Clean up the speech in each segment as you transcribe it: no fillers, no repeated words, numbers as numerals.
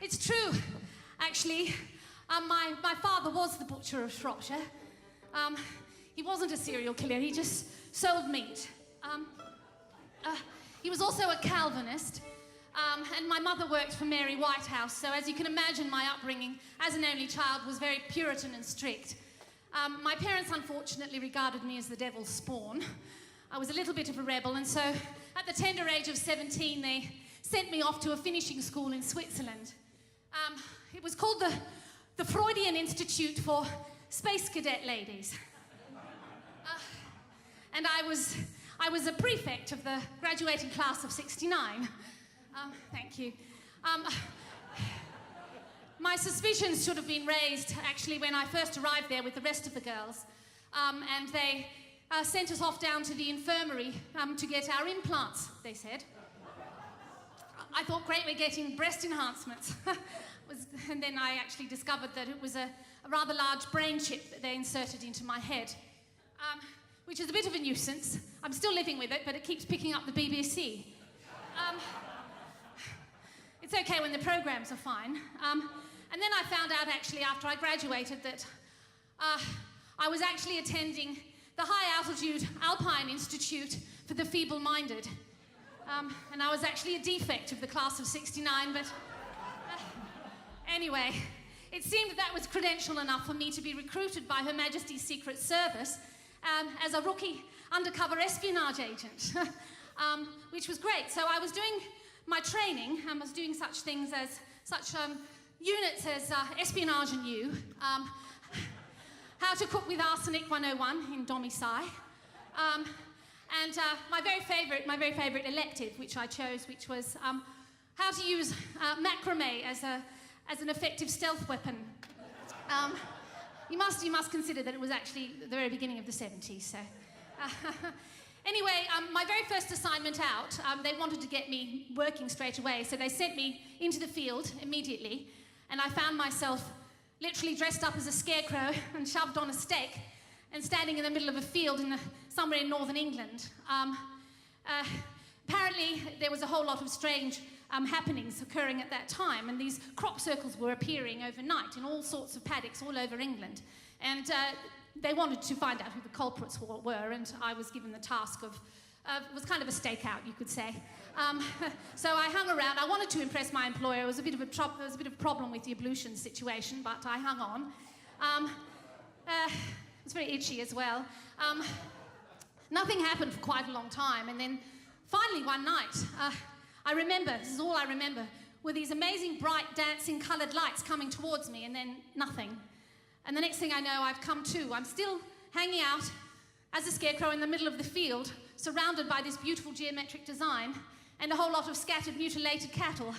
It's true, actually. My father was the butcher of Shropshire. He wasn't a serial killer, he just sold meat. He was also a Calvinist, and my mother worked for Mary Whitehouse, so as you can imagine, my upbringing as an only child was very Puritan and strict. My parents unfortunately regarded me as the devil's spawn. I was a little bit of a rebel, and so at the tender age of 17, they sent me off to a finishing school in Switzerland. It was called the Freudian Institute for Space Cadet Ladies. And I was a prefect of the graduating class of 69. Thank you. My suspicions should have been raised, actually, when I first arrived there with the rest of the girls. And they sent us off down to the infirmary to get our implants, they said. I thought, great, we're getting breast enhancements. And then I actually discovered that it was a rather large brain chip that they inserted into my head, which is a bit of a nuisance. I'm still living with it, but it keeps picking up the BBC. It's okay when the programs are fine. And then I found out, actually, after I graduated, that I was actually attending the High Altitude Alpine Institute for the Feeble-Minded. And I was actually a defect of the class of 69, but anyway, it seemed that was credential enough for me to be recruited by Her Majesty's Secret Service as a rookie undercover espionage agent, which was great. So I was doing my training, and was doing such things as units as espionage and you, how to cook with arsenic 101 in domicile, and my very favourite elective, which I chose, which was how to use macrame as an effective stealth weapon. You must consider that it was actually the very beginning of the 70s. So, anyway, my very first assignment out, they wanted to get me working straight away, so they sent me into the field immediately, and I found myself literally dressed up as a scarecrow and shoved on a stake and standing in the middle of a field somewhere in northern England. Apparently, there was a whole lot of strange happenings occurring at that time, and these crop circles were appearing overnight in all sorts of paddocks all over England. And they wanted to find out who the culprits were, and I was given the task of, was kind of a stakeout, you could say. So I hung around. I wanted to impress my employer. There was a bit of a problem with the ablution situation, but I hung on. It was very itchy as well. Nothing happened for quite a long time, and then finally one night, I remember, this is all I remember, were these amazing bright dancing coloured lights coming towards me, and then nothing. And the next thing I know, I've come to. I'm still hanging out as a scarecrow in the middle of the field, surrounded by this beautiful geometric design and a whole lot of scattered mutilated cattle.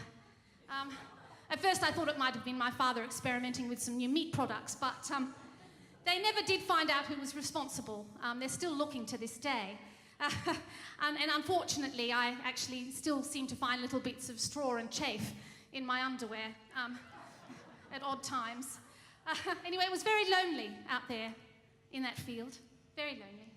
At first I thought it might have been my father experimenting with some new meat products, but they never did find out who was responsible. They're still looking to this day. And unfortunately, I actually still seem to find little bits of straw and chaff in my underwear at odd times. Anyway, it was very lonely out there in that field. Very lonely.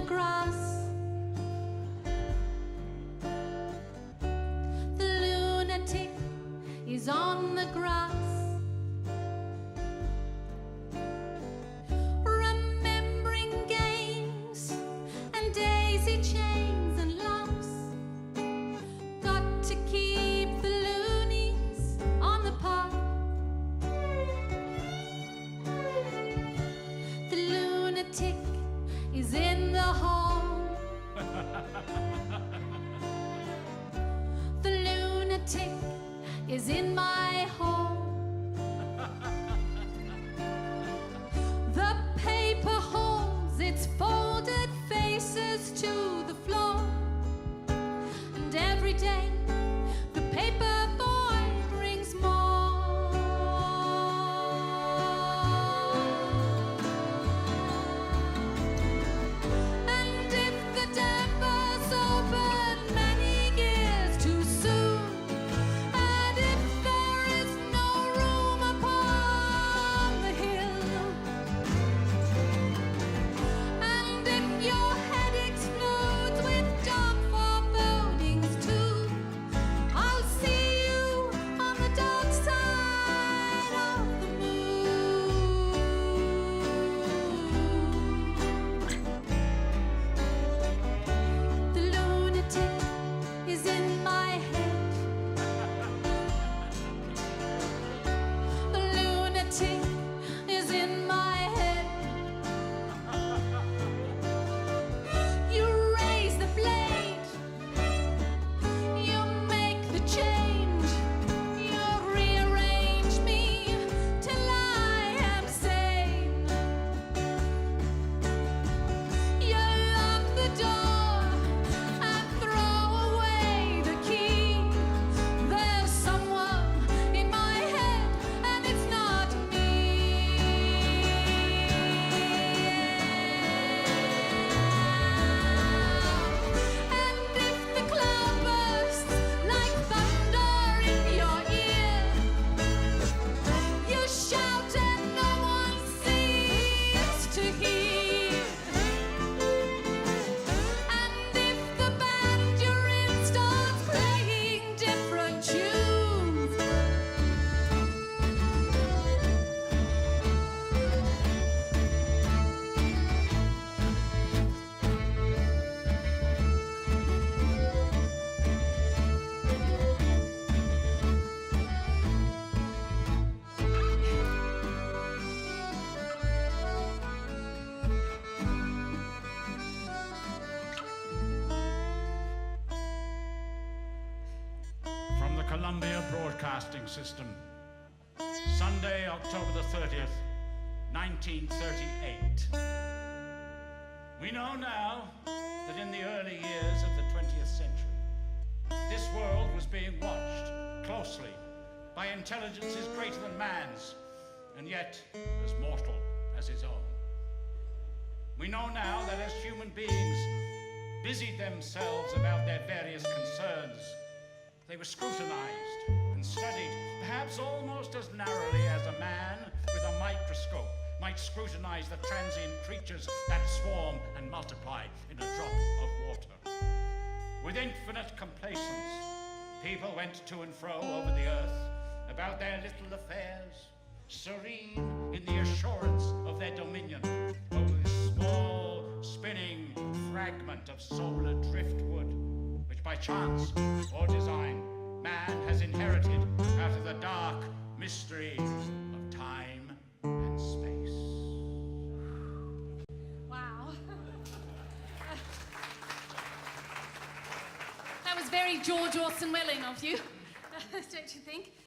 the grass. The lunatic is on the grass. Remembering games and daisy chains and lumps. Got to keep the loonies on the path. The lunatic is in the hall. The lunatic is in my hall. The paper holds its folded faces to the floor. And every day the paper boy brings more. And if the dampers open many years too soon, and if there is no room upon the hill, and if your head explodes with dark forebodings too, I'll see you on the dark side of the moon. The lunatic is in my head. The lunatic is in my head. You raise the blade, you make the change, you rearrange me till I am sane. You lock the door and throw away the key. There's someone in my head and it's not me. And if the cloud bursts like thunder in your ear, you shout and no one seems to hear. And if the band you're in starts playing different tunes, From the Columbia Broadcasting System, Sunday, October the 30th, 1938. We know now that in the early years of the 20th century, this world was being watched closely by intelligences greater than man's, and yet as mortal as his own. We know now that as human beings busied themselves about their various concerns, they were scrutinized and studied, perhaps almost as narrowly as a man with a microscope might scrutinize the transient creatures that swarm and multiply in a drop of water. With infinite complacence, people went to and fro over the earth about their little affairs, serene in the assurance of their dominion over this small, spinning fragment of solar driftwood, which by chance or design man has inherited out of the dark mystery of time and space. wow. That was very George Orson Welles of you, don't you think?